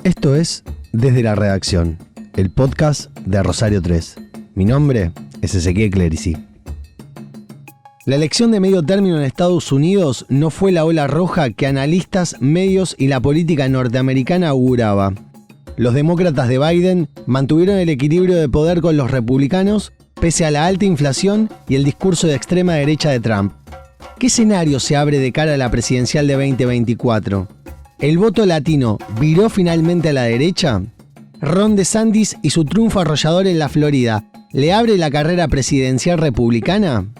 Esto es Desde la Redacción, el podcast de Rosario 3. Mi nombre es Ezequiel Clerici. La elección de medio término en Estados Unidos no fue la ola roja que analistas, medios y la política norteamericana auguraba. Los demócratas de Biden mantuvieron el equilibrio de poder con los republicanos pese a la alta inflación y el discurso de extrema derecha de Trump. ¿Qué escenario se abre de cara a la presidencial de 2024? ¿El voto latino viró finalmente a la derecha? Ron DeSantis y su triunfo arrollador en la Florida, ¿le abre la carrera presidencial republicana?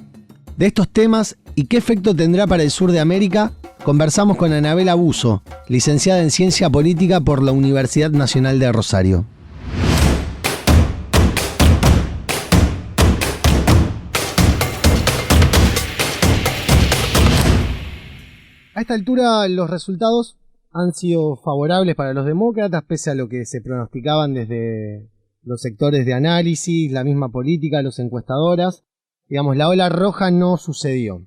De estos temas y qué efecto tendrá para el sur de América, conversamos con Anabela Buzo, licenciada en Ciencia Política por la Universidad Nacional de Rosario. A esta altura los resultados han sido favorables para los demócratas, pese a lo que se pronosticaban desde los sectores de análisis, la misma política, los encuestadoras. Digamos, la ola roja no sucedió.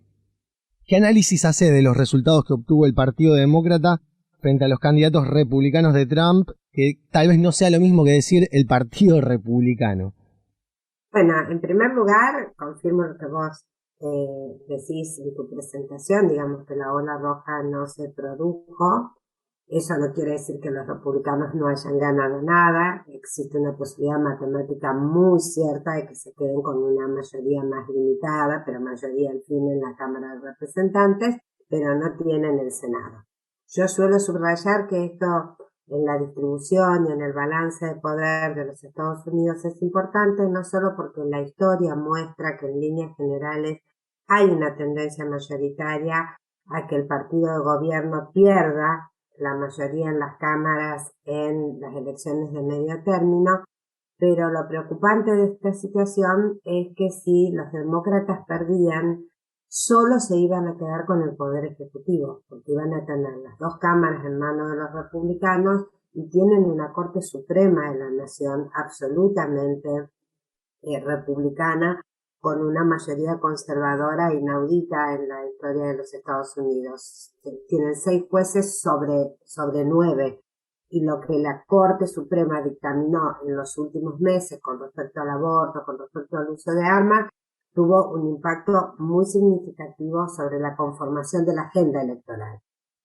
¿Qué análisis hace de los resultados que obtuvo el Partido Demócrata frente a los candidatos republicanos de Trump, que tal vez no sea lo mismo que decir el Partido Republicano? Bueno, en primer lugar, confirmo lo que vos decís en tu presentación, digamos que la ola roja no se produjo. Eso no quiere decir que los republicanos no hayan ganado nada. Existe una posibilidad matemática muy cierta de que se queden con una mayoría más limitada, pero mayoría al fin en la Cámara de Representantes, pero no tienen el Senado. Yo suelo subrayar que esto en la distribución y en el balance de poder de los Estados Unidos es importante, no solo porque la historia muestra que en líneas generales hay una tendencia mayoritaria a que el partido de gobierno pierda la mayoría en las cámaras en las elecciones de medio término, pero lo preocupante de esta situación es que si los demócratas perdían, solo se iban a quedar con el poder ejecutivo, porque iban a tener las dos cámaras en manos de los republicanos y tienen una Corte Suprema de la Nación absolutamente republicana, con una mayoría conservadora inaudita en la historia de los Estados Unidos. Tienen 6 jueces sobre 9, y lo que la Corte Suprema dictaminó en los últimos meses con respecto al aborto, con respecto al uso de armas, tuvo un impacto muy significativo sobre la conformación de la agenda electoral.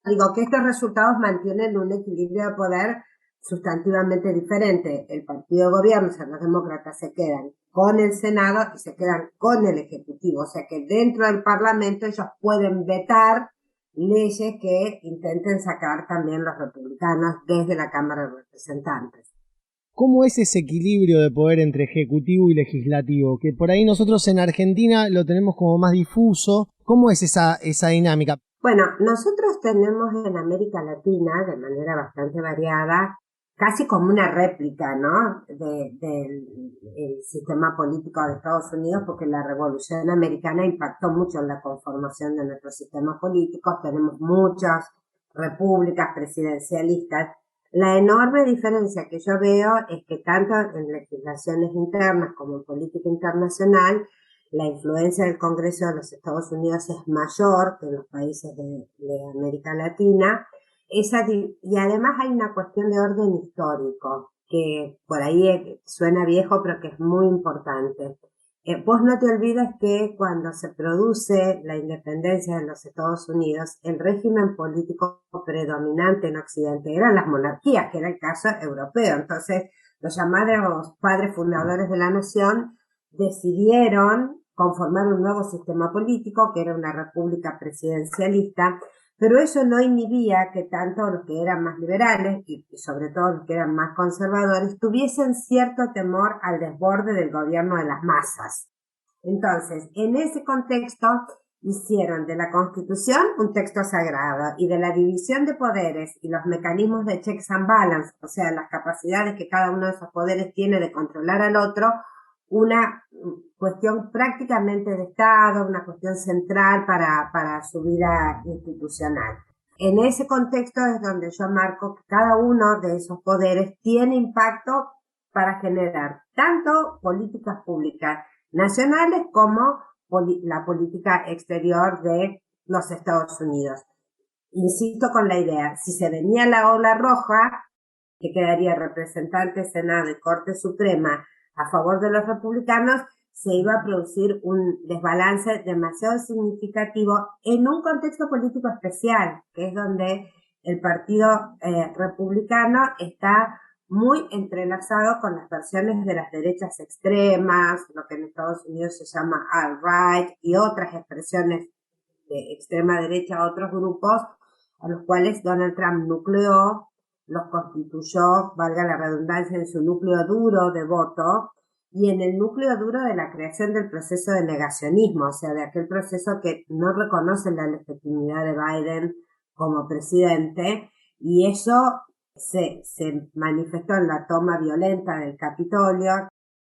Digo que estos resultados mantienen un equilibrio de poder sustantivamente diferente. El partido de gobierno, o sea, los demócratas se quedan con el Senado y se quedan con el Ejecutivo, o sea que dentro del Parlamento ellos pueden vetar leyes que intenten sacar también los republicanos desde la Cámara de Representantes. ¿Cómo es ese equilibrio de poder entre ejecutivo y legislativo? Que por ahí nosotros en Argentina lo tenemos como más difuso. ¿Cómo es esa dinámica? Bueno, nosotros tenemos en América Latina, de manera bastante variada, casi como una réplica, ¿no?, del sistema político de Estados Unidos, porque la Revolución Americana impactó mucho en la conformación de nuestro sistema político. Tenemos muchas repúblicas presidencialistas. La enorme diferencia que yo veo es que tanto en legislaciones internas como en política internacional, la influencia del Congreso de los Estados Unidos es mayor que en los países de América Latina. Y además hay una cuestión de orden histórico, que por ahí suena viejo, pero que es muy importante. Vos no te olvides que cuando se produce la independencia de los Estados Unidos, el régimen político predominante en Occidente eran las monarquías, que era el caso europeo. Entonces, los llamados padres fundadores de la nación decidieron conformar un nuevo sistema político, que era una república presidencialista, pero eso no inhibía que tanto los que eran más liberales y sobre todo los que eran más conservadores tuviesen cierto temor al desborde del gobierno de las masas. Entonces, en ese contexto hicieron de la Constitución un texto sagrado y de la división de poderes y los mecanismos de checks and balance, o sea, las capacidades que cada uno de esos poderes tiene de controlar al otro, una cuestión prácticamente de Estado, una cuestión central para su vida institucional. En ese contexto es donde yo marco que cada uno de esos poderes tiene impacto para generar tanto políticas públicas nacionales como la política exterior de los Estados Unidos. Insisto con la idea, si se venía la ola roja, que quedaría representante, Senado y Corte Suprema a favor de los republicanos, se iba a producir un desbalance demasiado significativo en un contexto político especial, que es donde el Partido Republicano está muy entrelazado con las versiones de las derechas extremas, lo que en Estados Unidos se llama alt-right y otras expresiones de extrema derecha, otros grupos a los cuales Donald Trump nucleó, los constituyó, valga la redundancia, en su núcleo duro de voto y en el núcleo duro de la creación del proceso de negacionismo, o sea, de aquel proceso que no reconoce la legitimidad de Biden como presidente, y eso se manifestó en la toma violenta del Capitolio,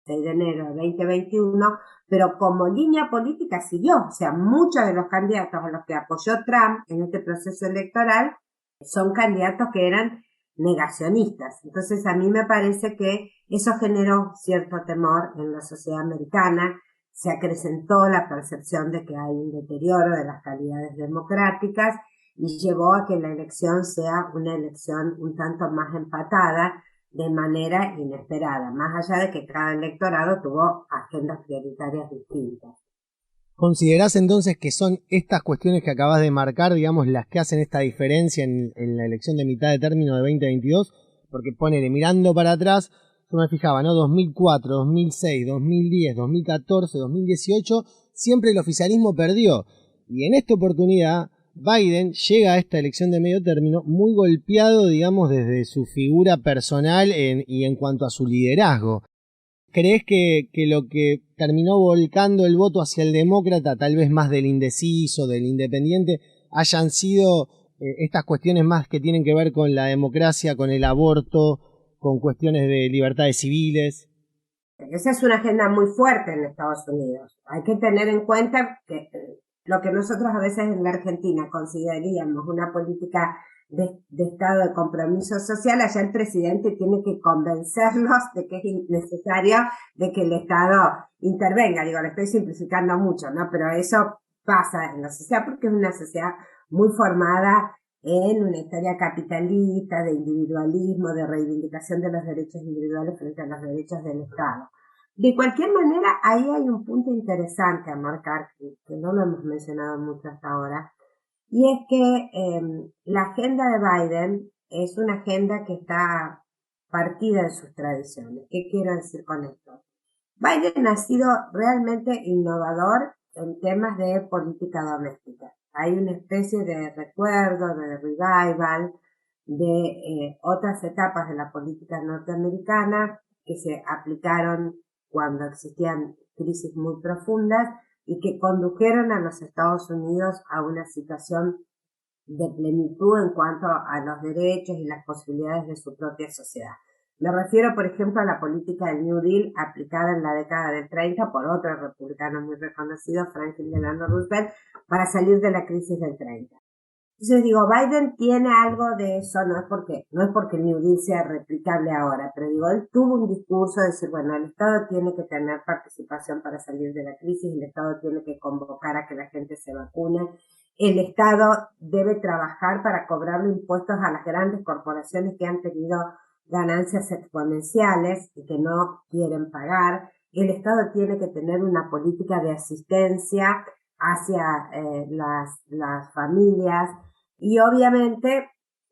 6 de enero de 2021, pero como línea política siguió, o sea, muchos de los candidatos a los que apoyó Trump en este proceso electoral son candidatos que eran negacionistas. Entonces a mí me parece que eso generó cierto temor en la sociedad americana, se acrecentó la percepción de que hay un deterioro de las calidades democráticas y llevó a que la elección sea una elección un tanto más empatada de manera inesperada, más allá de que cada electorado tuvo agendas prioritarias distintas. ¿Considerás entonces que son estas cuestiones que acabas de marcar, digamos, las que hacen esta diferencia en la elección de mitad de término de 2022? Porque ponele, mirando para atrás, yo me fijaba, ¿no? 2004, 2006, 2010, 2014, 2018, siempre el oficialismo perdió. Y en esta oportunidad, Biden llega a esta elección de medio término muy golpeado, digamos, desde su figura personal y en cuanto a su liderazgo. ¿Crees que lo que terminó volcando el voto hacia el demócrata, tal vez más del indeciso, del independiente, hayan sido estas cuestiones más que tienen que ver con la democracia, con el aborto, con cuestiones de libertades civiles? Esa es una agenda muy fuerte en Estados Unidos. Hay que tener en cuenta que lo que nosotros a veces en la Argentina consideraríamos una política de estado de compromiso social, allá el presidente tiene que convencerlos de que es necesario de que el Estado intervenga. Digo, lo estoy simplificando mucho, ¿no? Pero eso pasa en la sociedad porque es una sociedad muy formada en una historia capitalista, de individualismo, de reivindicación de los derechos individuales frente a los derechos del Estado. De cualquier manera, ahí hay un punto interesante a marcar, que no lo hemos mencionado mucho hasta ahora, y es que la agenda de Biden es una agenda que está partida de sus tradiciones. ¿Qué quiero decir con esto? Biden ha sido realmente innovador en temas de política doméstica. Hay una especie de recuerdo, de revival, de otras etapas de la política norteamericana que se aplicaron cuando existían crisis muy profundas y que condujeron a los Estados Unidos a una situación de plenitud en cuanto a los derechos y las posibilidades de su propia sociedad. Me refiero, por ejemplo, a la política del New Deal aplicada en la década del 30 por otro republicano muy reconocido, Franklin Delano Roosevelt, para salir de la crisis del 30. Entonces digo, Biden tiene algo de eso, no es porque el New Deal sea replicable ahora, pero digo, él tuvo un discurso de decir, bueno, el Estado tiene que tener participación para salir de la crisis, el Estado tiene que convocar a que la gente se vacune, el Estado debe trabajar para cobrarle impuestos a las grandes corporaciones que han tenido ganancias exponenciales y que no quieren pagar, el Estado tiene que tener una política de asistencia hacia las familias, y obviamente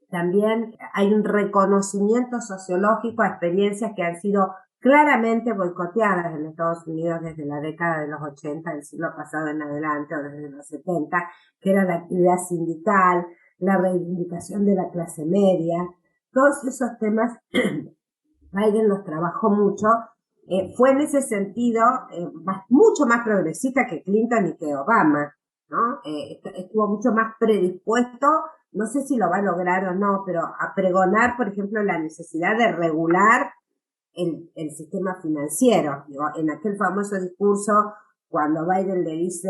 también hay un reconocimiento sociológico a experiencias que han sido claramente boicoteadas en Estados Unidos desde la década de los 80 del siglo pasado en adelante o desde los 70, que era la actividad sindical, la reivindicación de la clase media. Todos esos temas Biden los trabajó mucho. Fue en ese sentido mucho más progresista que Clinton y que Obama, ¿no? Estuvo mucho más predispuesto, no sé si lo va a lograr o no, pero a pregonar, por ejemplo, la necesidad de regular el sistema financiero. Digo, en aquel famoso discurso, cuando Biden le dice,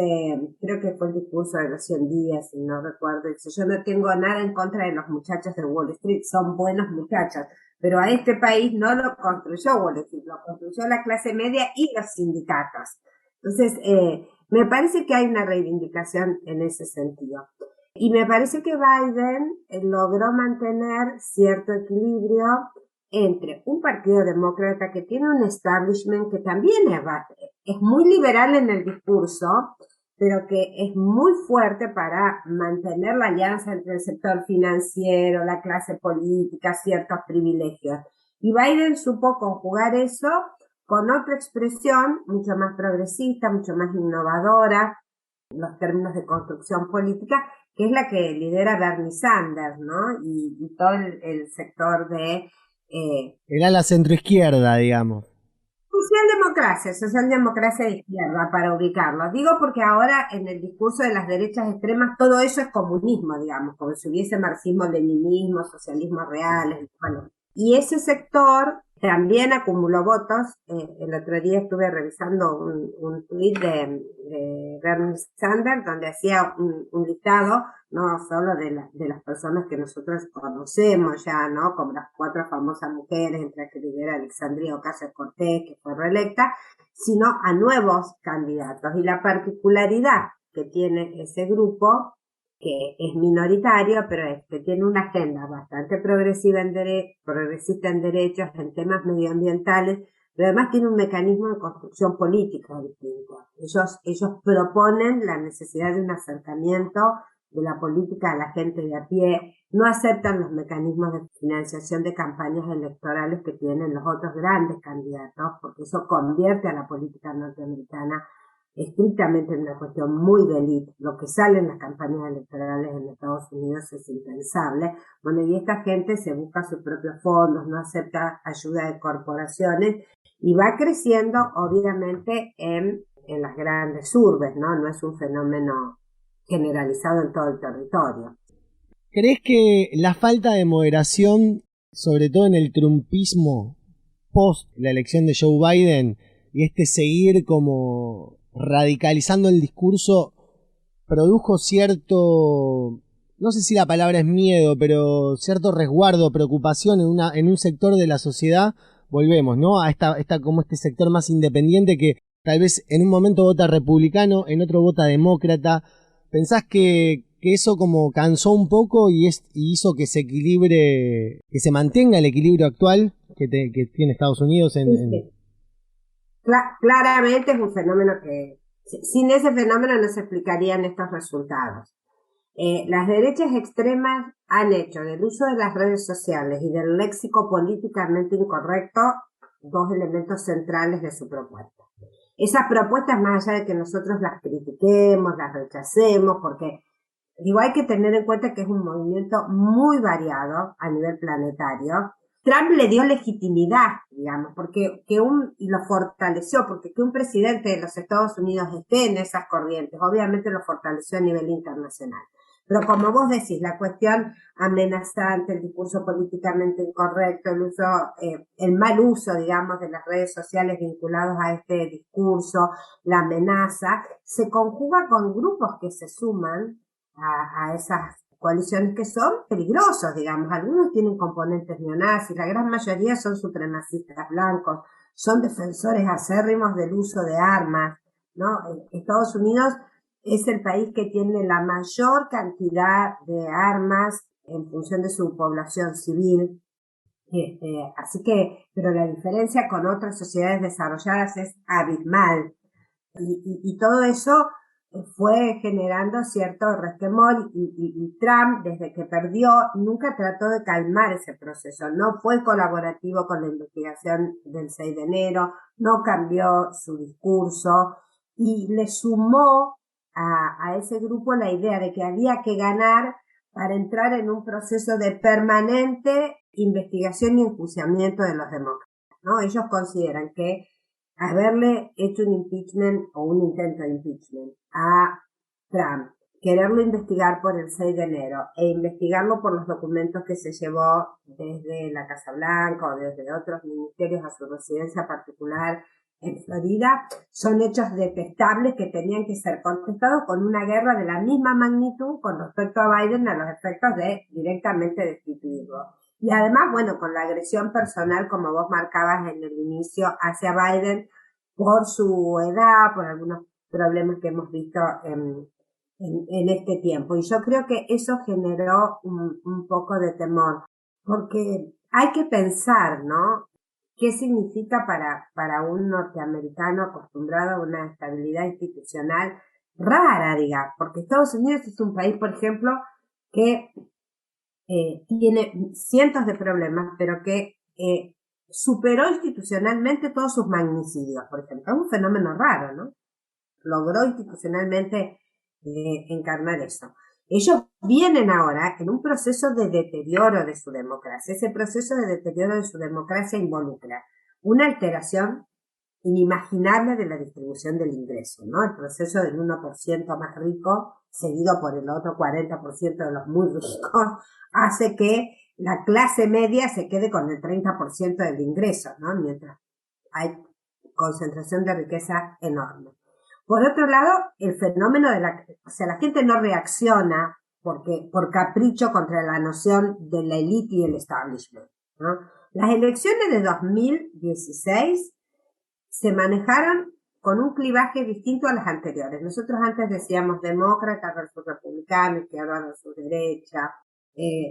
creo que fue el discurso de los 100 días, si no recuerdo, dice, yo no tengo nada en contra de los muchachos de Wall Street, son buenos muchachos, pero a este país no lo construyó Wall Street, lo construyó la clase media y los sindicatos. Entonces, me parece que hay una reivindicación en ese sentido. Y me parece que Biden logró mantener cierto equilibrio entre un partido demócrata que tiene un establishment que también es muy liberal en el discurso, pero que es muy fuerte para mantener la alianza entre el sector financiero, la clase política, ciertos privilegios. Y Biden supo conjugar eso con otra expresión mucho más progresista, mucho más innovadora, en los términos de construcción política, que es la que lidera Bernie Sanders, ¿no? Y todo el sector de Era la centroizquierda, digamos. socialdemocracia de izquierda, para ubicarlo. Digo porque ahora en el discurso de las derechas extremas todo eso es comunismo, digamos, como si hubiese marxismo, leninismo, socialismo real, bueno. Y ese sector también acumuló votos. El otro día estuve revisando un tuit de Bernie Sanders donde hacía un listado no solo de las personas que nosotros conocemos ya, ¿no? Como las 4 famosas mujeres, entre las que lidera Alexandria Ocasio-Cortez, que fue reelecta, sino a nuevos candidatos. Y la particularidad que tiene ese grupo, que es minoritario, pero es que tiene una agenda bastante progresista en derechos, en temas medioambientales, pero además tiene un mecanismo de construcción política distinto. Ellos proponen la necesidad de un acercamiento de la política a la gente de a pie, no aceptan los mecanismos de financiación de campañas electorales que tienen los otros grandes candidatos, porque eso convierte a la política norteamericana estrictamente en una cuestión muy de élite. Lo que sale en las campañas electorales en Estados Unidos es impensable. Bueno, y esta gente se busca sus propios fondos, no acepta ayuda de corporaciones y va creciendo obviamente en las grandes urbes, ¿no? No es un fenómeno generalizado en todo el territorio. ¿Crees que la falta de moderación, sobre todo en el trumpismo post la elección de Joe Biden, y seguir como radicalizando el discurso, produjo cierto, no sé si la palabra es miedo, pero cierto resguardo, preocupación en un sector de la sociedad? Volvemos, ¿no? A esta como este sector más independiente que tal vez en un momento vota republicano, en otro vota demócrata. ¿Pensás que eso como cansó un poco y hizo que se equilibre, que se mantenga el equilibrio actual que tiene Estados Unidos Sí. Claramente es un fenómeno que, sin ese fenómeno no se explicarían estos resultados. Las derechas extremas han hecho del uso de las redes sociales y del léxico políticamente incorrecto 2 elementos centrales de su propuesta. Esas propuestas, más allá de que nosotros las critiquemos, las rechacemos, porque digo, hay que tener en cuenta que es un movimiento muy variado a nivel planetario. Trump le dio legitimidad, digamos, y lo fortaleció, porque que un presidente de los Estados Unidos esté en esas corrientes, obviamente lo fortaleció a nivel internacional. Pero como vos decís, la cuestión amenazante, el discurso políticamente incorrecto, el mal uso, digamos, de las redes sociales vinculados a este discurso, la amenaza, se conjuga con grupos que se suman a esas coaliciones que son peligrosos, digamos. Algunos tienen componentes neonazis, la gran mayoría son supremacistas blancos, son defensores acérrimos del uso de armas, ¿no? Estados Unidos es el país que tiene la mayor cantidad de armas en función de su población civil. Así que, pero la diferencia con otras sociedades desarrolladas es abismal. Y todo eso fue generando cierto resquemor y Trump, desde que perdió, nunca trató de calmar ese proceso. No fue colaborativo con la investigación del 6 de enero, no cambió su discurso y le sumó a ese grupo la idea de que había que ganar para entrar en un proceso de permanente investigación y enjuiciamiento de los demócratas, ¿no? Ellos consideran que haberle hecho un impeachment o un intento de impeachment a Trump, quererlo investigar por el 6 de enero e investigarlo por los documentos que se llevó desde la Casa Blanca o desde otros ministerios a su residencia particular en Florida, son hechos detestables que tenían que ser contestados con una guerra de la misma magnitud con respecto a Biden a los efectos de directamente destituirlo. Y además, bueno, con la agresión personal, como vos marcabas en el inicio, hacia Biden por su edad, por algunos problemas que hemos visto en este tiempo. Y yo creo que eso generó un poco de temor, porque hay que pensar, ¿no? ¿Qué significa para un norteamericano acostumbrado a una estabilidad institucional rara, diga? Porque Estados Unidos es un país, por ejemplo, que tiene cientos de problemas, pero que superó institucionalmente todos sus magnicidios, por ejemplo. Es un fenómeno raro, ¿no? Logró institucionalmente encarnar eso. Ellos vienen ahora en un proceso de deterioro de su democracia. Ese proceso de deterioro de su democracia involucra una alteración inimaginable de la distribución del ingreso, ¿no? El proceso del 1% más rico, seguido por el otro 40% de los muy ricos, hace que la clase media se quede con el 30% del ingreso, ¿no? Mientras hay concentración de riqueza enorme. Por otro lado, el fenómeno de la gente no reacciona por capricho contra la noción de la élite y el establishment, ¿no? Las elecciones de 2016 se manejaron con un clivaje distinto a las anteriores. Nosotros antes decíamos demócrata versus republicano, izquierda versus derecha,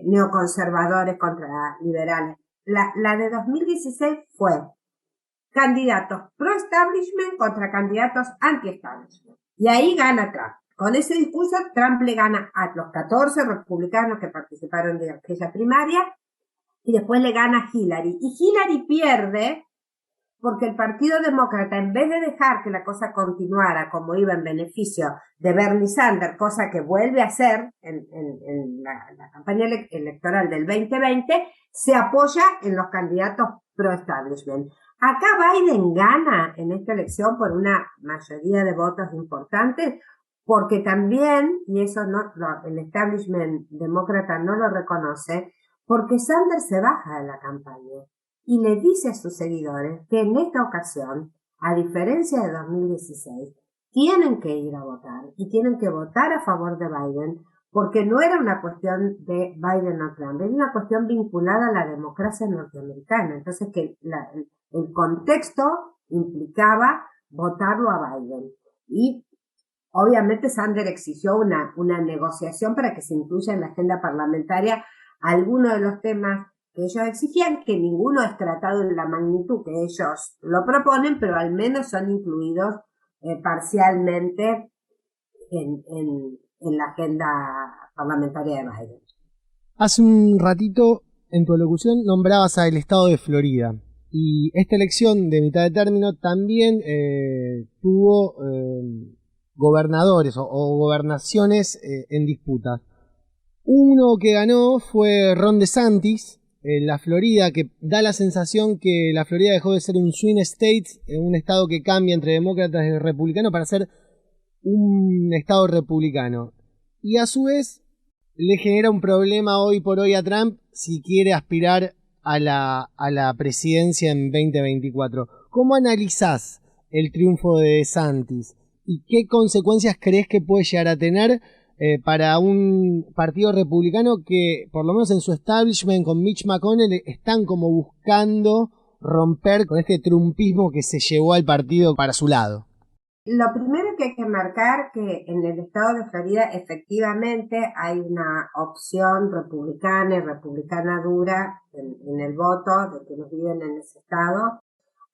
neoconservadores contra liberales. La de 2016 fue candidatos pro-establishment contra candidatos anti-establishment. Y ahí gana Trump. Con ese discurso, Trump le gana a los 14 republicanos que participaron de aquella primaria y después le gana a Hillary. Y Hillary pierde porque el Partido Demócrata, en vez de dejar que la cosa continuara como iba en beneficio de Bernie Sanders, cosa que vuelve a hacer en la campaña electoral del 2020, se apoya en los candidatos pro-establishment. Acá Biden gana en esta elección por una mayoría de votos importantes, porque también, y eso el establishment demócrata no lo reconoce, porque Sanders se baja de la campaña y le dice a sus seguidores que en esta ocasión, a diferencia de 2016, tienen que ir a votar y tienen que votar a favor de Biden, porque no era una cuestión de Biden o Trump, era una cuestión vinculada a la democracia norteamericana. Entonces que el contexto implicaba votarlo a Biden. Y obviamente Sanders exigió una negociación para que se incluya en la agenda parlamentaria algunos de los temas que ellos exigían, que ninguno es tratado en la magnitud que ellos lo proponen, pero al menos son incluidos parcialmente en la agenda parlamentaria de Biden. Hace un ratito en tu alocución nombrabas al estado de Florida y esta elección de mitad de término también tuvo gobernadores o gobernaciones en disputa. Uno que ganó fue Ron DeSantis en la Florida, que da la sensación que la Florida dejó de ser un swing state, un estado que cambia entre demócratas y republicanos, para ser un estado republicano. Y a su vez le genera un problema hoy por hoy a Trump si quiere aspirar a la presidencia en 2024. ¿Cómo analizás el triunfo de DeSantis y qué consecuencias crees que puede llegar a tener para un partido republicano que, por lo menos en su establishment con Mitch McConnell, están como buscando romper con este trumpismo que se llevó al partido para su lado? Lo primero que hay que marcar que en el estado de Florida efectivamente hay una opción republicana y republicana dura en el voto de quienes viven en ese estado,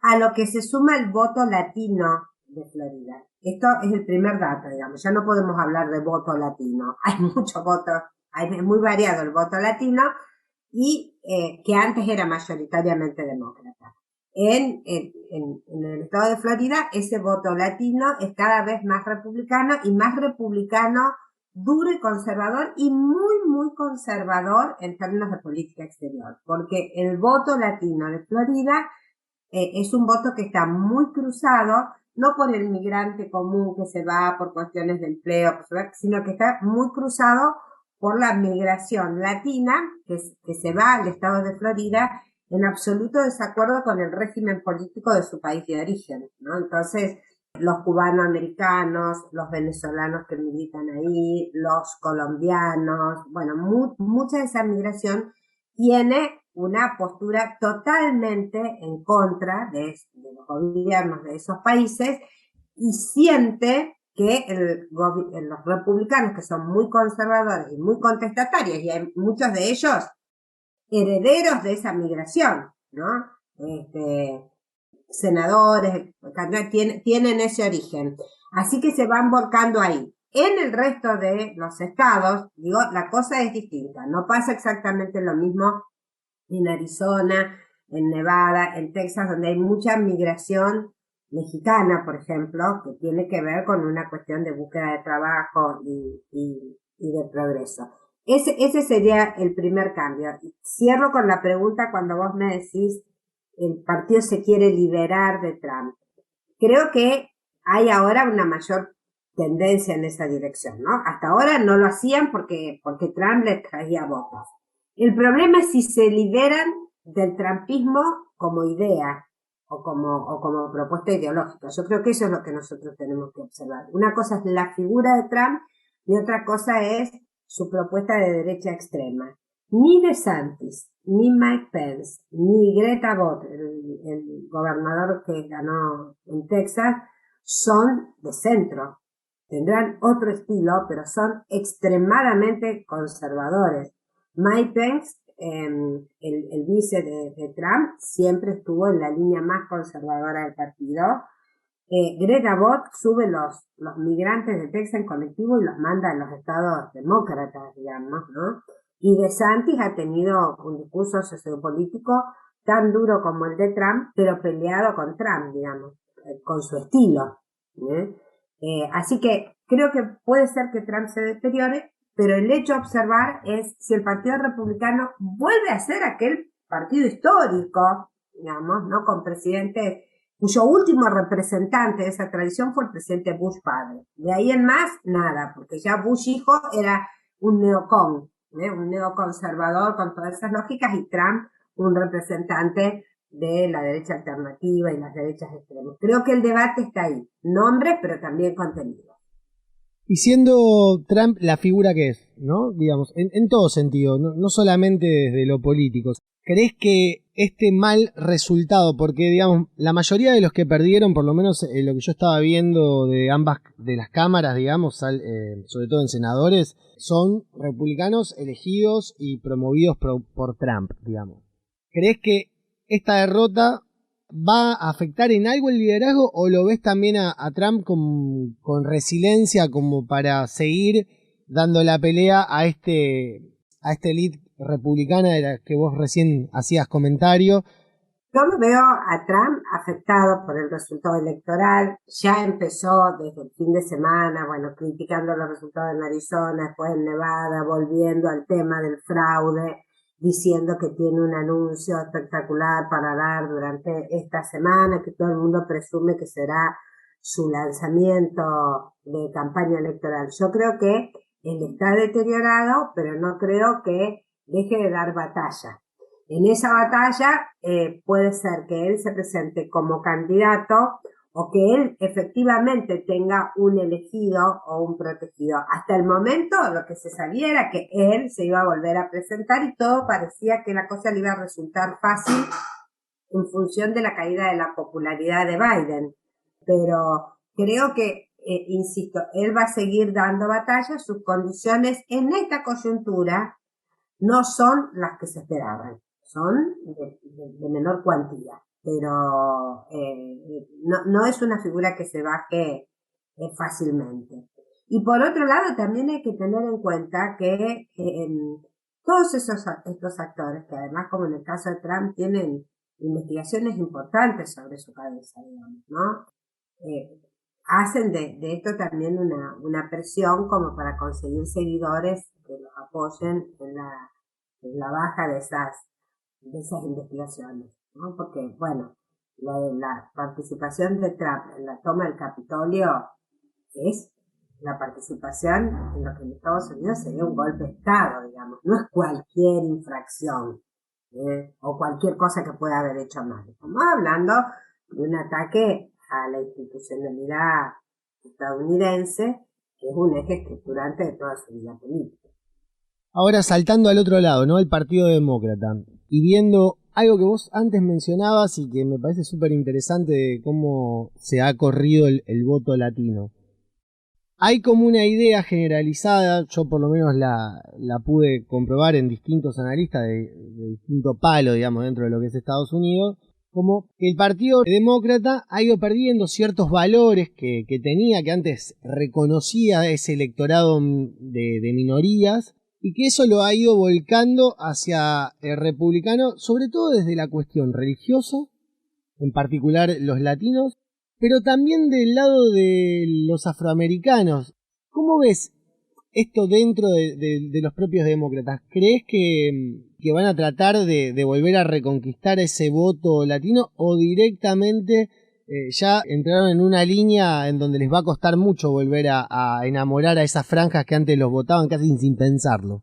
a lo que se suma el voto latino de Florida. Esto es el primer dato, digamos. Ya no podemos hablar de voto latino. Hay mucho voto, es muy variado el voto latino y que antes era mayoritariamente demócrata. En el estado de Florida, ese voto latino es cada vez más republicano duro y conservador y muy, muy conservador en términos de política exterior, porque el voto latino de Florida es un voto que está muy cruzado, no por el migrante común que se va por cuestiones de empleo, sino que está muy cruzado por la migración latina que se va al estado de Florida en absoluto desacuerdo con el régimen político de su país de origen, ¿no? Entonces, los cubanoamericanos, los venezolanos que militan ahí, los colombianos, bueno, mucha de esa migración tiene una postura totalmente en contra de los gobiernos de esos países y siente que los republicanos, que son muy conservadores y muy contestatarios, y hay muchos de ellos herederos de esa migración, ¿no? Senadores, tienen ese origen. Así que se van volcando ahí. En el resto de los estados, digo, la cosa es distinta. No pasa exactamente lo mismo en Arizona, en Nevada, en Texas, donde hay mucha migración mexicana, por ejemplo, que tiene que ver con una cuestión de búsqueda de trabajo y de progreso. Ese sería el primer cambio. Cierro con la pregunta cuando vos me decís el partido se quiere liberar de Trump. Creo que hay ahora una mayor tendencia en esa dirección, ¿no? Hasta ahora no lo hacían porque Trump les traía votos. El problema es si se liberan del trumpismo como idea o como propuesta ideológica. Yo creo que eso es lo que nosotros tenemos que observar. Una cosa es la figura de Trump y otra cosa es su propuesta de derecha extrema. Ni DeSantis, ni Mike Pence, ni Greta Abbott, el gobernador que ganó en Texas, son de centro. Tendrán otro estilo, pero son extremadamente conservadores. Mike Pence, el vice de Trump, siempre estuvo en la línea más conservadora del partido. Greta Abbott sube los migrantes de Texas en colectivo y los manda a los estados demócratas, digamos, ¿no? Y DeSantis ha tenido un discurso sociopolítico tan duro como el de Trump, pero peleado con Trump, digamos, con su estilo, ¿eh? Así que creo que puede ser que Trump se deteriore, pero el hecho a observar es si el Partido Republicano vuelve a ser aquel partido histórico, digamos, ¿no? Con presidentes cuyo último representante de esa tradición fue el presidente Bush padre. De ahí en más, nada, porque ya Bush hijo era un neocon, un neoconservador con todas esas lógicas, y Trump un representante de la derecha alternativa y las derechas extremas. Creo que el debate está ahí, nombres, pero también contenido. Y siendo Trump la figura que es, ¿no? Digamos, en todo sentido, no solamente desde lo político. ¿Crees que este mal resultado, porque digamos, la mayoría de los que perdieron, por lo menos lo que yo estaba viendo de ambas, de las cámaras, digamos, sobre todo en senadores, son republicanos elegidos y promovidos por Trump, digamos? ¿Crees que esta derrota va a afectar en algo el liderazgo o lo ves también a Trump con resiliencia como para seguir dando la pelea a este elite republicana de la que vos recién hacías comentario? Yo lo veo a Trump afectado por el resultado electoral. Ya empezó desde el fin de semana, bueno, criticando los resultados en Arizona, después en Nevada, volviendo al tema del fraude, diciendo que tiene un anuncio espectacular para dar durante esta semana, que todo el mundo presume que será su lanzamiento de campaña electoral. Yo creo que él está deteriorado, pero no creo que deje de dar batalla. En esa batalla puede ser que él se presente como candidato o que él efectivamente tenga un elegido o un protegido. Hasta el momento lo que se sabía era que él se iba a volver a presentar y todo parecía que la cosa le iba a resultar fácil en función de la caída de la popularidad de Biden. Pero creo que, insisto, él va a seguir dando batalla. Sus condiciones en esta coyuntura no son las que se esperaban, son de menor cuantía, pero no es una figura que se baje fácilmente. Y por otro lado, también hay que tener en cuenta que todos estos actores, que además, como en el caso de Trump, tienen investigaciones importantes sobre su cabeza, digamos, ¿no? Hacen de esto también una presión como para conseguir seguidores que los apoyen en la baja de esas investigaciones, ¿no? Porque, bueno, la participación de Trump en la toma del Capitolio es la participación en lo que en Estados Unidos sería un golpe de Estado, digamos, no es cualquier infracción o cualquier cosa que pueda haber hecho mal. Estamos hablando de un ataque a la institucionalidad estadounidense, que es un eje estructurante de toda su vida política. Ahora saltando al otro lado, ¿no? El Partido Demócrata, y viendo algo que vos antes mencionabas y que me parece súper interesante de cómo se ha corrido el voto latino. Hay como una idea generalizada, yo por lo menos la pude comprobar en distintos analistas de distinto palo, digamos, dentro de lo que es Estados Unidos, como que el Partido Demócrata ha ido perdiendo ciertos valores que tenía, que antes reconocía ese electorado de minorías, y que eso lo ha ido volcando hacia el republicano, sobre todo desde la cuestión religiosa, en particular los latinos, pero también del lado de los afroamericanos. ¿Cómo ves esto dentro de los propios demócratas? ¿Crees que van a tratar de volver a reconquistar ese voto latino o directamente ya entraron en una línea en donde les va a costar mucho volver a enamorar a esas franjas que antes los votaban casi sin pensarlo?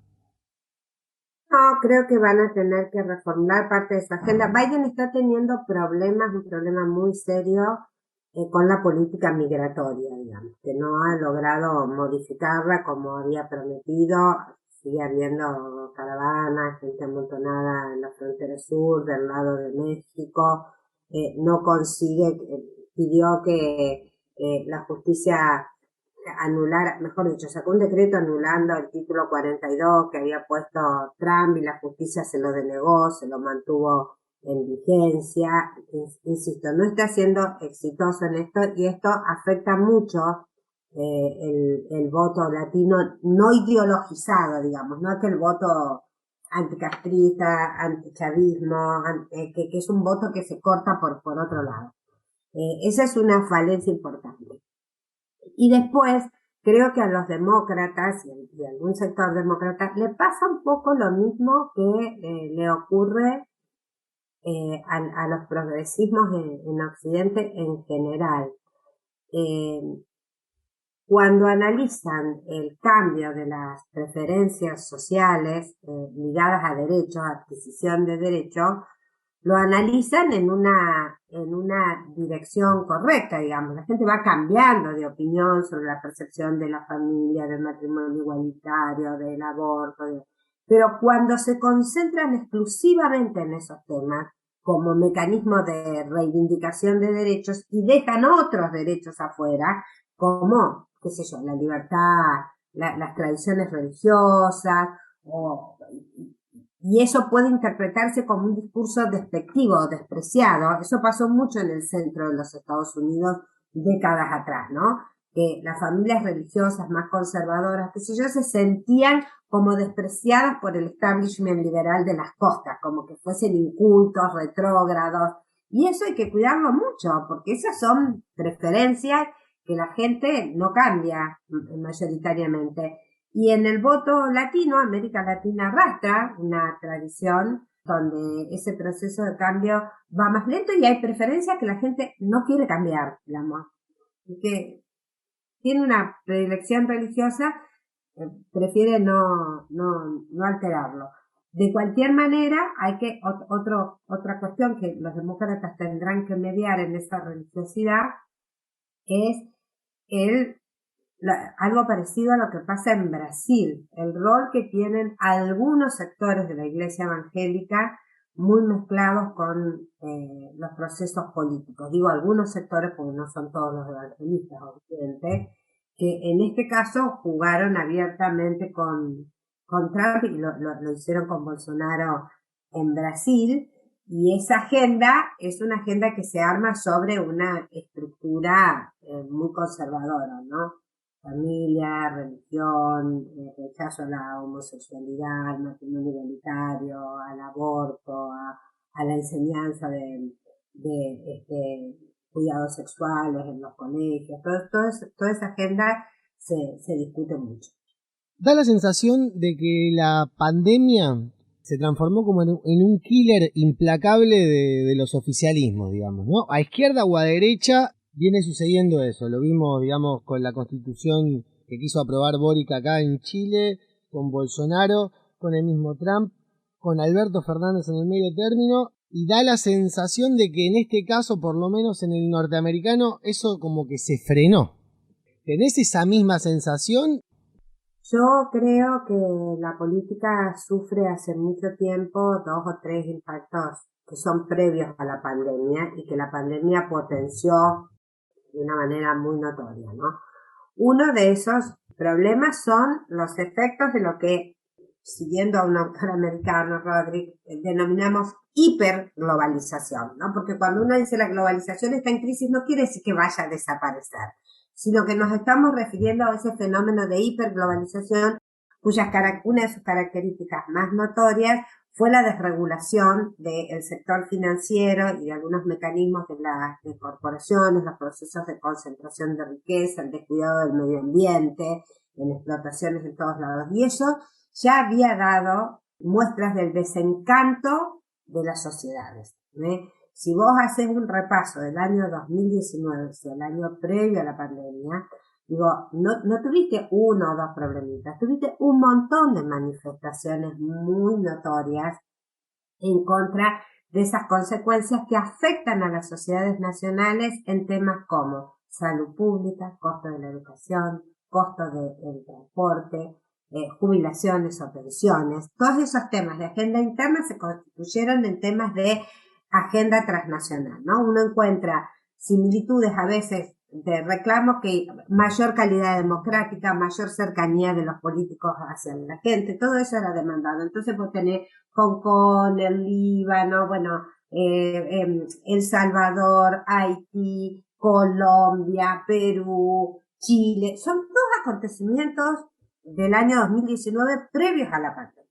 No, creo que van a tener que reformular parte de su agenda. Biden está teniendo problemas, un problema muy serio con la política migratoria, digamos, que no ha logrado modificarla como había prometido. Sigue habiendo caravanas, gente amontonada en la frontera sur, del lado de México. No consigue, pidió que la justicia anular, mejor dicho, sacó un decreto anulando el título 42 que había puesto Trump y la justicia se lo denegó, se lo mantuvo en vigencia. Insisto, no está siendo exitoso en esto y esto afecta mucho el voto latino no ideologizado, digamos, no es que el voto anticastrista, antichavismo, que es un voto que se corta por otro lado. Esa es una falencia importante. Y después, creo que a los demócratas y a algún sector demócrata le pasa un poco lo mismo que le ocurre a los progresismos en Occidente en general. Eh, Cuando analizan el cambio de las preferencias sociales ligadas a derechos, a adquisición de derechos, lo analizan en una dirección correcta, digamos. La gente va cambiando de opinión sobre la percepción de la familia, del matrimonio igualitario, del aborto, pero cuando se concentran exclusivamente en esos temas, como mecanismo de reivindicación de derechos y dejan otros derechos afuera, como, qué sé yo, la libertad, las tradiciones religiosas, o, y eso puede interpretarse como un discurso despectivo o despreciado. Eso pasó mucho en el centro de los Estados Unidos décadas atrás, ¿no? Que las familias religiosas más conservadoras, qué sé yo, se sentían como despreciadas por el establishment liberal de las costas, como que fuesen incultos, retrógrados. Y eso hay que cuidarlo mucho, porque esas son preferencias que la gente no cambia mayoritariamente. Y en el voto latino, América Latina arrastra una tradición donde ese proceso de cambio va más lento y hay preferencias que la gente no quiere cambiar, digamos. Y que tiene una predilección religiosa, prefiere no alterarlo. De cualquier manera, hay que, otra cuestión que los demócratas tendrán que mediar en esa religiosidad es el algo parecido a lo que pasa en Brasil, el rol que tienen algunos sectores de la iglesia evangélica muy mezclados con los procesos políticos. Digo algunos sectores porque no son todos los evangelistas, obviamente, que en este caso jugaron abiertamente con Trump y lo hicieron con Bolsonaro en Brasil. Y esa agenda es una agenda que se arma sobre una estructura muy conservadora, ¿no? Familia, religión, rechazo a la homosexualidad, al matrimonio igualitario, al aborto, a la enseñanza de cuidados sexuales en los colegios. Toda esa agenda se discute mucho. Da la sensación de que la pandemia se transformó como en un killer implacable de los oficialismos, digamos, ¿no? A izquierda o a derecha viene sucediendo eso. Lo vimos, digamos, con la constitución que quiso aprobar Boric acá en Chile, con Bolsonaro, con el mismo Trump, con Alberto Fernández en el medio término, y da la sensación de que en este caso, por lo menos en el norteamericano, eso como que se frenó. ¿Tenés esa misma sensación? Yo creo que la política sufre hace mucho tiempo dos o tres impactos que son previos a la pandemia y que la pandemia potenció de una manera muy notoria, ¿no? Uno de esos problemas son los efectos de lo que, siguiendo a un autor americano, Roderick, denominamos hiperglobalización, ¿no? Porque cuando uno dice la globalización está en crisis, no quiere decir que vaya a desaparecer, sino que nos estamos refiriendo a ese fenómeno de hiperglobalización una de sus características más notorias fue la desregulación del sector financiero y de algunos mecanismos de corporaciones, los procesos de concentración de riqueza, el descuidado del medio ambiente, en explotaciones en todos lados. Y eso ya había dado muestras del desencanto de las sociedades. Si vos haces un repaso del año 2019, o sea, el año previo a la pandemia, digo, no tuviste uno o dos problemitas, tuviste un montón de manifestaciones muy notorias en contra de esas consecuencias que afectan a las sociedades nacionales en temas como salud pública, costo de la educación, costo del transporte, jubilaciones o pensiones. Todos esos temas de agenda interna se constituyeron en temas de agenda transnacional, ¿no? Uno encuentra similitudes a veces de reclamos que mayor calidad democrática, mayor cercanía de los políticos hacia la gente, todo eso era demandado. Entonces vos tenés Hong Kong, el Líbano, bueno, El Salvador, Haití, Colombia, Perú, Chile, son todos acontecimientos del año 2019 previos a la pandemia.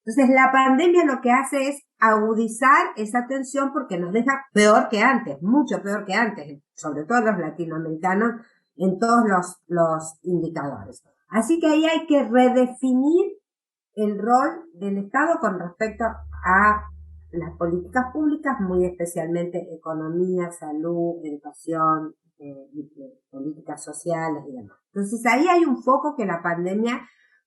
Entonces la pandemia lo que hace es agudizar esa tensión porque nos deja peor que antes, mucho peor que antes, sobre todo los latinoamericanos, en todos los indicadores. Así que ahí hay que redefinir el rol del Estado con respecto a las políticas públicas, muy especialmente economía, salud, educación, políticas sociales y demás. Entonces ahí hay un foco que la pandemia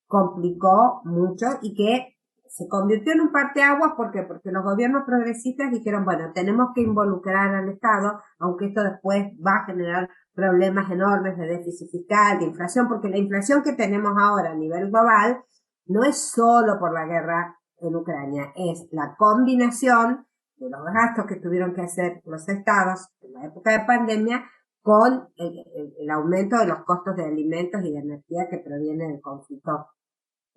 complicó mucho y que se convirtió en un parteaguas porque los gobiernos progresistas dijeron, bueno, tenemos que involucrar al Estado, aunque esto después va a generar problemas enormes de déficit fiscal, de inflación, porque la inflación que tenemos ahora a nivel global no es solo por la guerra en Ucrania, es la combinación de los gastos que tuvieron que hacer los estados en la época de pandemia con el aumento de los costos de alimentos y de energía que proviene del conflicto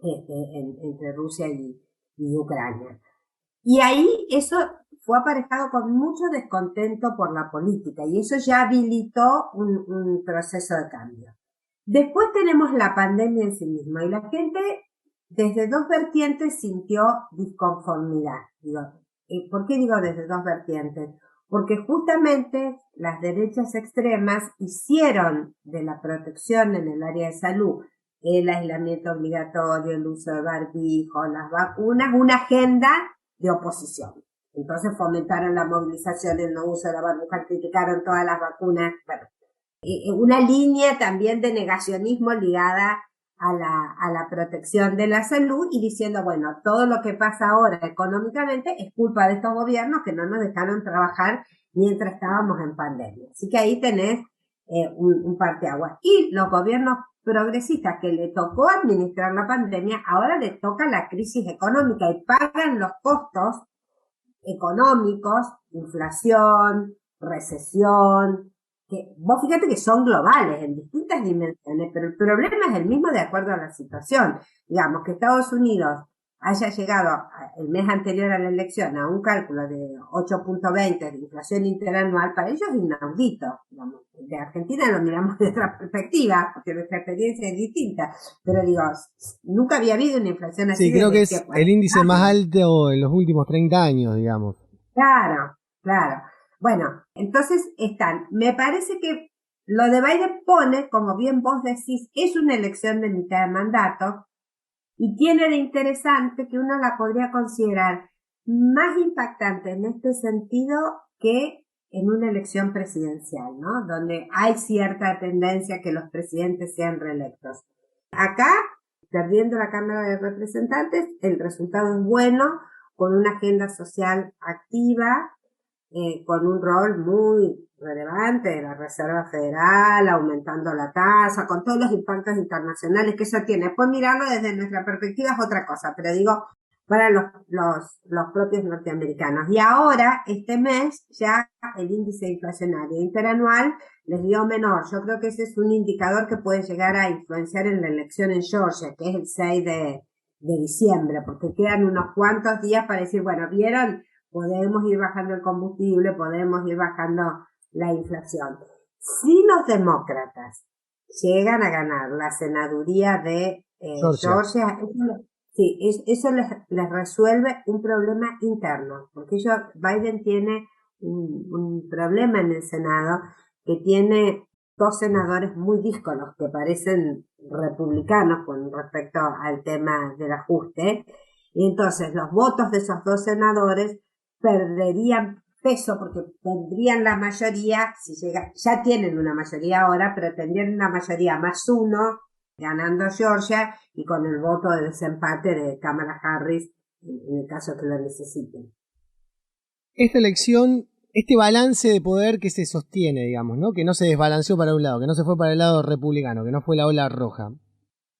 entre Rusia y Ucrania. Y ahí eso fue aparejado con mucho descontento por la política y eso ya habilitó un proceso de cambio. Después tenemos la pandemia en sí misma y la gente desde dos vertientes sintió disconformidad. ¿Por qué digo desde dos vertientes? Porque justamente las derechas extremas hicieron de la protección en el área de salud, el aislamiento obligatorio, el uso de barbijo, las vacunas, una agenda de oposición. Entonces fomentaron la movilización, el no uso de la barbijo, criticaron todas las vacunas. Bueno, una línea también de negacionismo ligada a la protección de la salud y diciendo, bueno, todo lo que pasa ahora económicamente es culpa de estos gobiernos que no nos dejaron trabajar mientras estábamos en pandemia. Así que ahí tenés un parteaguas. Y los gobiernos progresistas que le tocó administrar la pandemia, ahora le toca la crisis económica y pagan los costos económicos, inflación, recesión, que vos fíjate que son globales en distintas dimensiones, pero el problema es el mismo de acuerdo a la situación. Digamos que Estados Unidos haya llegado el mes anterior a la elección a un cálculo de 8.20 de inflación interanual, para ellos es inaudito. Digamos, de Argentina lo miramos de otra perspectiva, porque nuestra experiencia es distinta, pero digo, nunca había habido una inflación así. Sí, creo que es el índice más alto en los últimos 30 años, digamos. Claro, claro. Bueno, entonces me parece que lo de Biden pone, como bien vos decís, es una elección de mitad de mandato y tiene de interesante que uno la podría considerar más impactante en este sentido que en una elección presidencial, ¿no? Donde hay cierta tendencia a que los presidentes sean reelectos. Acá, perdiendo la Cámara de Representantes, el resultado es bueno, con una agenda social activa, con un rol muy relevante de la Reserva Federal, aumentando la tasa, con todos los impactos internacionales que eso tiene. Después mirarlo desde nuestra perspectiva es otra cosa, pero digo, para los propios norteamericanos. Y ahora, este mes, ya el índice inflacionario interanual les dio menor. Yo creo que ese es un indicador que puede llegar a influenciar en la elección en Georgia, que es el 6 de diciembre, porque quedan unos cuantos días para decir, bueno, ¿vieron? Podemos ir bajando el combustible, podemos ir bajando la inflación. Si los demócratas llegan a ganar la senaduría de Georgia, sí, eso les resuelve un problema interno, porque Biden tiene un problema en el Senado, que tiene dos senadores muy díscolos que parecen republicanos con respecto al tema del ajuste, y entonces los votos de esos dos senadores perderían peso porque tendrían la mayoría, ya tienen una mayoría ahora, pero tendrían una mayoría más uno ganando Georgia y con el voto de desempate de Kamala Harris en el caso que lo necesiten. Esta elección, este balance de poder que se sostiene, digamos, ¿no? Que no se desbalanceó para un lado, que no se fue para el lado republicano, que no fue la ola roja.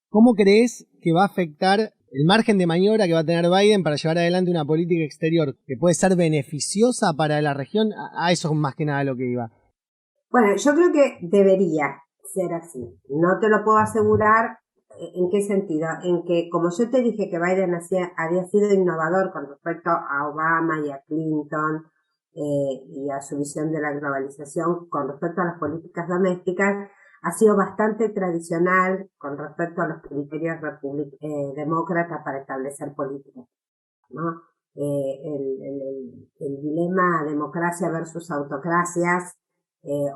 ¿Cómo crees que va a afectar el margen de maniobra que va a tener Biden para llevar adelante una política exterior que puede ser beneficiosa para la región? A eso es más que nada lo que iba. Bueno, yo creo que debería ser así. No te lo puedo asegurar. ¿En qué sentido? En que, como yo te dije que Biden había sido innovador con respecto a Obama y a Clinton y a su visión de la globalización con respecto a las políticas domésticas, ha sido bastante tradicional con respecto a los criterios demócratas para establecer políticas, ¿no? El dilema democracia versus autocracias,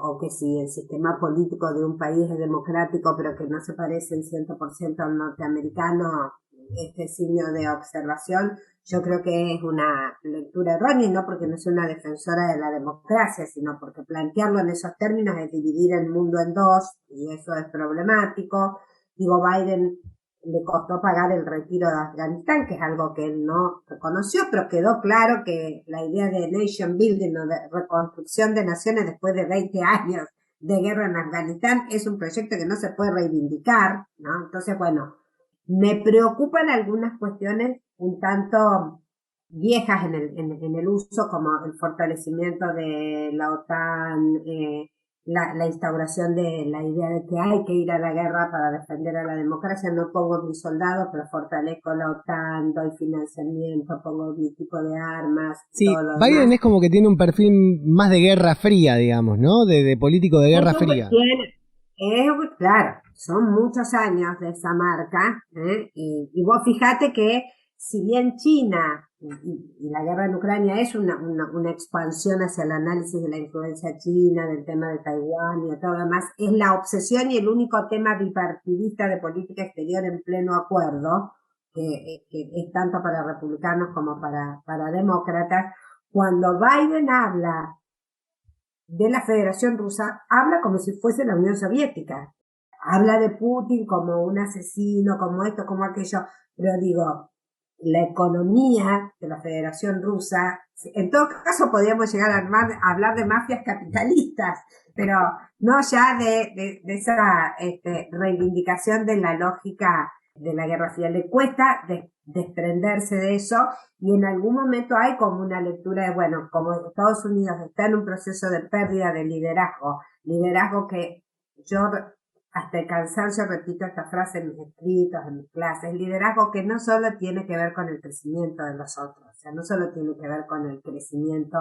o que si el sistema político de un país es democrático pero que no se parece en 100% al norteamericano, este signo de observación, yo creo que es una lectura errónea, y no porque no sea una defensora de la democracia, sino porque plantearlo en esos términos es dividir el mundo en dos, y eso es problemático. Digo, Biden le costó pagar el retiro de Afganistán, que es algo que él no reconoció, pero quedó claro que la idea de nation building o de reconstrucción de naciones después de 20 años de guerra en Afganistán es un proyecto que no se puede reivindicar, ¿no? Entonces, bueno, me preocupan algunas cuestiones un tanto viejas en el uso, como el fortalecimiento de la OTAN, la instauración de la idea de que hay que ir a la guerra para defender a la democracia. No pongo mis soldados, pero fortalezco la OTAN, doy financiamiento, pongo mi tipo de armas. Sí, todo lo Biden demás. es como que tiene un perfil más de guerra fría, digamos, ¿no? De político de guerra fría. Claro, son muchos años de esa marca, y vos fíjate que si bien China y la guerra en Ucrania es una expansión hacia el análisis de la influencia china, del tema de Taiwán y de todo lo demás, es la obsesión y el único tema bipartidista de política exterior en pleno acuerdo, que es tanto para republicanos como para demócratas. Cuando Biden habla de la Federación Rusa, habla como si fuese la Unión Soviética. Habla de Putin como un asesino, como esto, como aquello, pero digo, la economía de la Federación Rusa, en todo caso podríamos llegar a hablar de mafias capitalistas, pero no ya de esa reivindicación de la lógica de la Guerra Fría. Le cuesta desprenderse de eso, y en algún momento hay como una lectura de, bueno, como Estados Unidos está en un proceso de pérdida de liderazgo que yo hasta el cansancio repito esta frase en mis escritos, en mis clases, liderazgo que no solo tiene que ver con el crecimiento de los otros, o sea, no solo tiene que ver con el crecimiento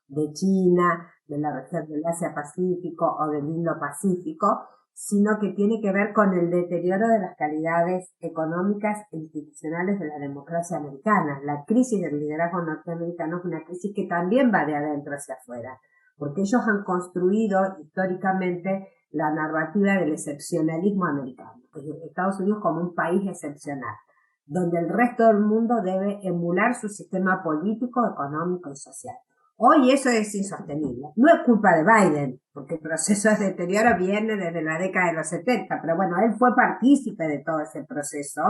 de China, de la región del Asia-Pacífico o del Indo-Pacífico, sino que tiene que ver con el deterioro de las calidades económicas e institucionales de la democracia americana. La crisis del liderazgo norteamericano es una crisis que también va de adentro hacia afuera, porque ellos han construido históricamente la narrativa del excepcionalismo americano, Estados Unidos como un país excepcional, donde el resto del mundo debe emular su sistema político, económico y social. Hoy eso es insostenible. No es culpa de Biden, porque el proceso de deterioro viene desde la década de los 70, pero bueno, él fue partícipe de todo ese proceso.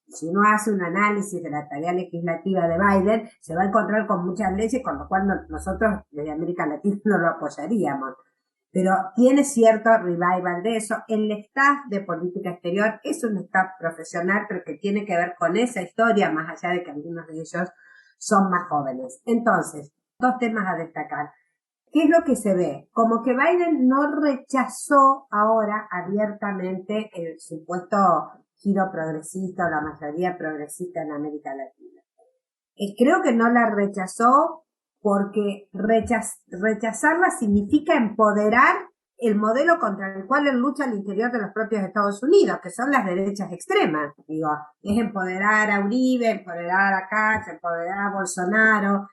Si uno hace un análisis de la tarea legislativa de Biden, se va a encontrar con muchas leyes, con lo cual nosotros desde América Latina no lo apoyaríamos. pero tiene cierto revival de eso. El staff de política exterior es un staff profesional, pero que tiene que ver con esa historia, más allá de que algunos de ellos son más jóvenes. Entonces, dos temas a destacar. ¿Qué es lo que se ve? Como que Biden no rechazó ahora abiertamente el supuesto giro progresista o la mayoría progresista en América Latina. Creo que no la rechazó porque rechazarla significa empoderar el modelo contra el cual él lucha al interior de los propios Estados Unidos, que son las derechas extremas. Digo, es empoderar a Uribe, empoderar a Katz, empoderar a Bolsonaro,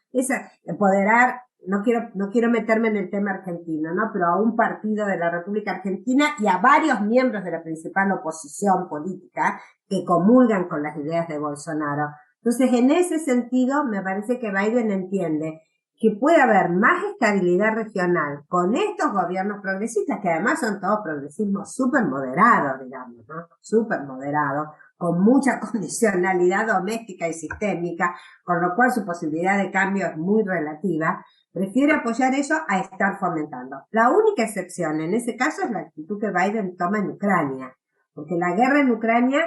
empoderar, no quiero meterme en el tema argentino, ¿no? Pero a un partido de la República Argentina y a varios miembros de la principal oposición política que comulgan con las ideas de Bolsonaro. Entonces, en ese sentido, me parece que Biden entiende que puede haber más estabilidad regional con estos gobiernos progresistas, que además son todos progresismos súper moderados, digamos, ¿no? Súper moderados, con mucha condicionalidad doméstica y sistémica, con lo cual su posibilidad de cambio es muy relativa. Prefiere apoyar eso a estar fomentando. La única excepción en ese caso es la actitud que Biden toma en Ucrania, porque la guerra en Ucrania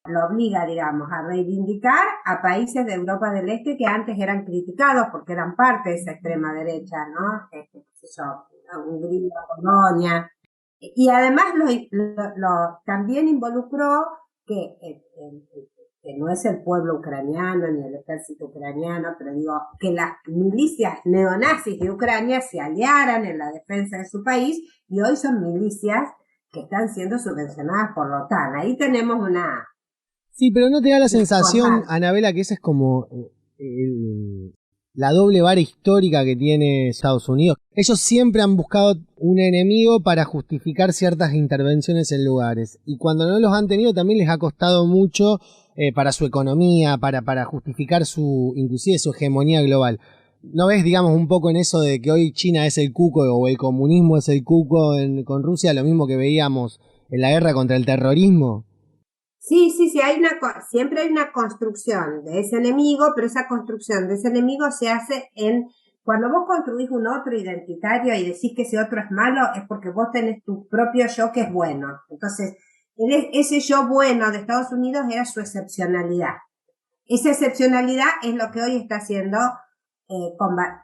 lo obliga, digamos, a reivindicar a países de Europa del Este que antes eran criticados porque eran parte de esa extrema derecha, ¿no? Hungría, Polonia. Y además también involucró que no es el pueblo ucraniano ni el ejército ucraniano, pero digo, que las milicias neonazis de Ucrania se aliaran en la defensa de su país y hoy son milicias que están siendo subvencionadas por la OTAN. Ahí tenemos una... Sí, pero ¿no te da la sensación, Anabela, que esa es como la doble vara histórica que tiene Estados Unidos? Ellos siempre han buscado un enemigo para justificar ciertas intervenciones en lugares. Y cuando no los han tenido también les ha costado mucho para su economía, para justificar inclusive su hegemonía global. ¿No ves, digamos, un poco en eso de que hoy China es el cuco o el comunismo es el cuco con Rusia, lo mismo que veíamos en la guerra contra el terrorismo? Sí, siempre hay una construcción de ese enemigo, pero esa construcción de ese enemigo se hace cuando vos construís un otro identitario y decís que ese otro es malo, es porque vos tenés tu propio yo que es bueno. Entonces, ese yo bueno de Estados Unidos era su excepcionalidad. Esa excepcionalidad es lo que hoy está siendo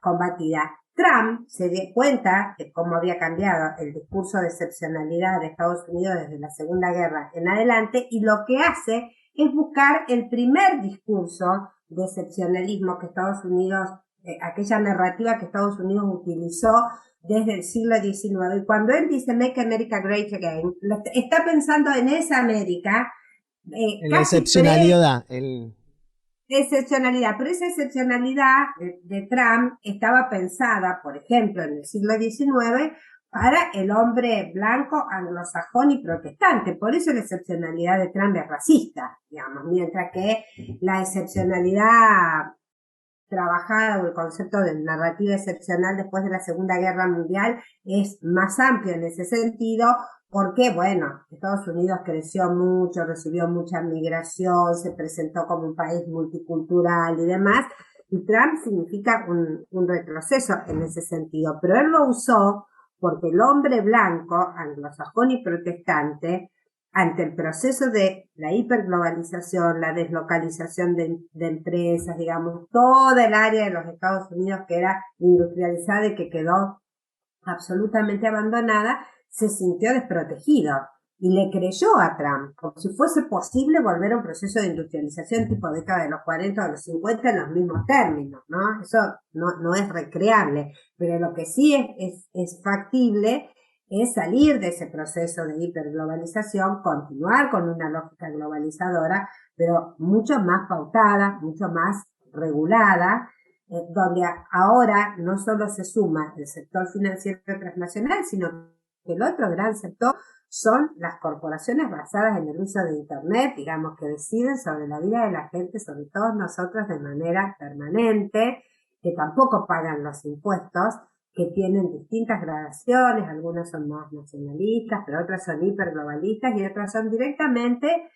combatida. Trump se dio cuenta de cómo había cambiado el discurso de excepcionalidad de Estados Unidos desde la Segunda Guerra en adelante y lo que hace es buscar el primer discurso de excepcionalismo que Estados Unidos, aquella narrativa que Estados Unidos utilizó desde el siglo XIX. Y cuando él dice Make America Great Again, está pensando en esa América en la excepcionalidad. Excepcionalidad, pero esa excepcionalidad de Trump estaba pensada, por ejemplo, en el siglo XIX para el hombre blanco, anglosajón y protestante. Por eso la excepcionalidad de Trump es racista, digamos, mientras que la excepcionalidad trabajada o el concepto de narrativa excepcional después de la Segunda Guerra Mundial es más amplio en ese sentido, porque, bueno, Estados Unidos creció mucho, recibió mucha migración, se presentó como un país multicultural y demás, y Trump significa un retroceso en ese sentido, pero él lo usó porque el hombre blanco, anglosajón y protestante, ante el proceso de la hiperglobalización, la deslocalización de empresas, digamos, toda el área de los Estados Unidos que era industrializada y que quedó absolutamente abandonada, se sintió desprotegido y le creyó a Trump, como si fuese posible volver a un proceso de industrialización tipo década de los 40 o de los 50 en los mismos términos, ¿no? Eso no es recreable, pero lo que sí es factible es salir de ese proceso de hiperglobalización, continuar con una lógica globalizadora, pero mucho más pautada, mucho más regulada, donde ahora no solo se suma el sector financiero transnacional, sino que el otro gran sector son las corporaciones basadas en el uso de Internet, digamos, que deciden sobre la vida de la gente, sobre todos nosotros de manera permanente, que tampoco pagan los impuestos, que tienen distintas gradaciones, algunas son más nacionalistas, pero otras son hiperglobalistas y otras son directamente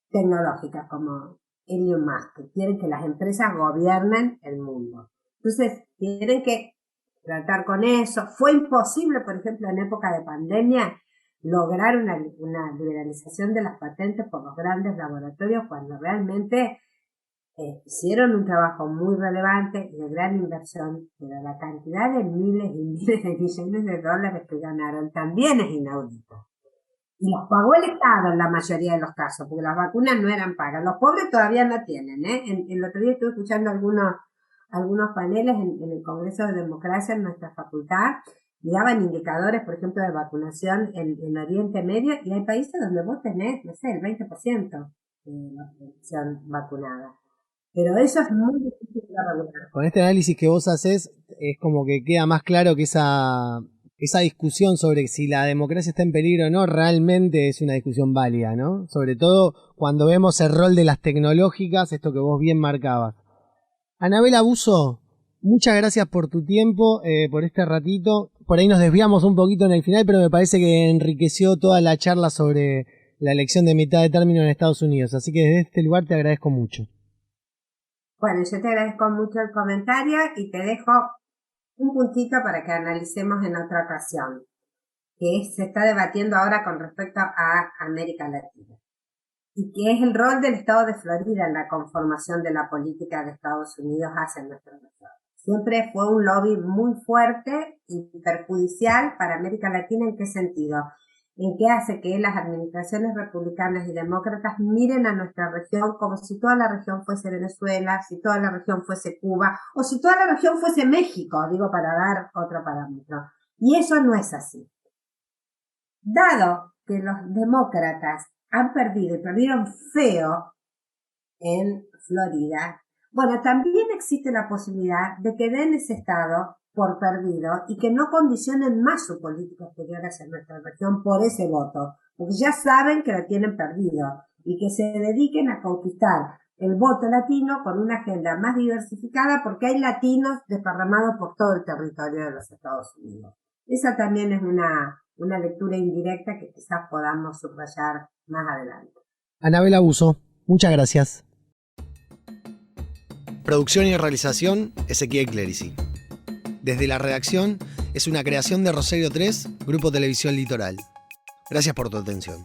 tecnológicas, como Elon Musk, que quieren que las empresas gobiernen el mundo. Entonces, quieren que tratar con eso. Fue imposible, por ejemplo, en época de pandemia, lograr una liberalización de las patentes por los grandes laboratorios cuando realmente hicieron un trabajo muy relevante y de gran inversión, pero la cantidad de miles y miles de millones de dólares que ganaron también es inaudita. Y los pagó el Estado en la mayoría de los casos, porque las vacunas no eran pagas. Los pobres todavía no tienen, ¿eh? El otro día estuve escuchando algunos paneles en el Congreso de Democracia en nuestra facultad, y daban indicadores, por ejemplo, de vacunación en Oriente Medio, y hay países donde vos tenés, no sé, el 20% de la población vacunada. Pero eso es muy difícil de regular. Con este análisis que vos haces, es como que queda más claro que esa discusión sobre si la democracia está en peligro o no, realmente es una discusión válida, ¿no? Sobre todo cuando vemos el rol de las tecnológicas, esto que vos bien marcabas. Anabela Busso, muchas gracias por tu tiempo, por este ratito. Por ahí nos desviamos un poquito en el final, pero me parece que enriqueció toda la charla sobre la elección de mitad de término en Estados Unidos. Así que desde este lugar te agradezco mucho. Bueno, yo te agradezco mucho el comentario y te dejo un puntito para que analicemos en otra ocasión, que se está debatiendo ahora con respecto a América Latina, y que es el rol del Estado de Florida en la conformación de la política de Estados Unidos hacia nuestra región. Siempre fue un lobby muy fuerte y perjudicial para América Latina. ¿En qué sentido? En que hace que las administraciones republicanas y demócratas miren a nuestra región como si toda la región fuese Venezuela, si toda la región fuese Cuba, o si toda la región fuese México, digo, para dar otro parámetro. Y eso no es así. Dado que los demócratas han perdido y perdieron feo en Florida, bueno, también existe la posibilidad de que den ese estado por perdido y que no condicionen más su política exterior hacia nuestra región por ese voto, porque ya saben que lo tienen perdido, y que se dediquen a conquistar el voto latino con una agenda más diversificada, porque hay latinos desparramados por todo el territorio de los Estados Unidos. Esa también es una lectura indirecta que quizás podamos subrayar más adelante. Anabela Busso, muchas gracias. Producción y realización, Ezequiel Clerici. Desde la redacción, es una creación de Rosario 3, Grupo Televisión Litoral. Gracias por tu atención.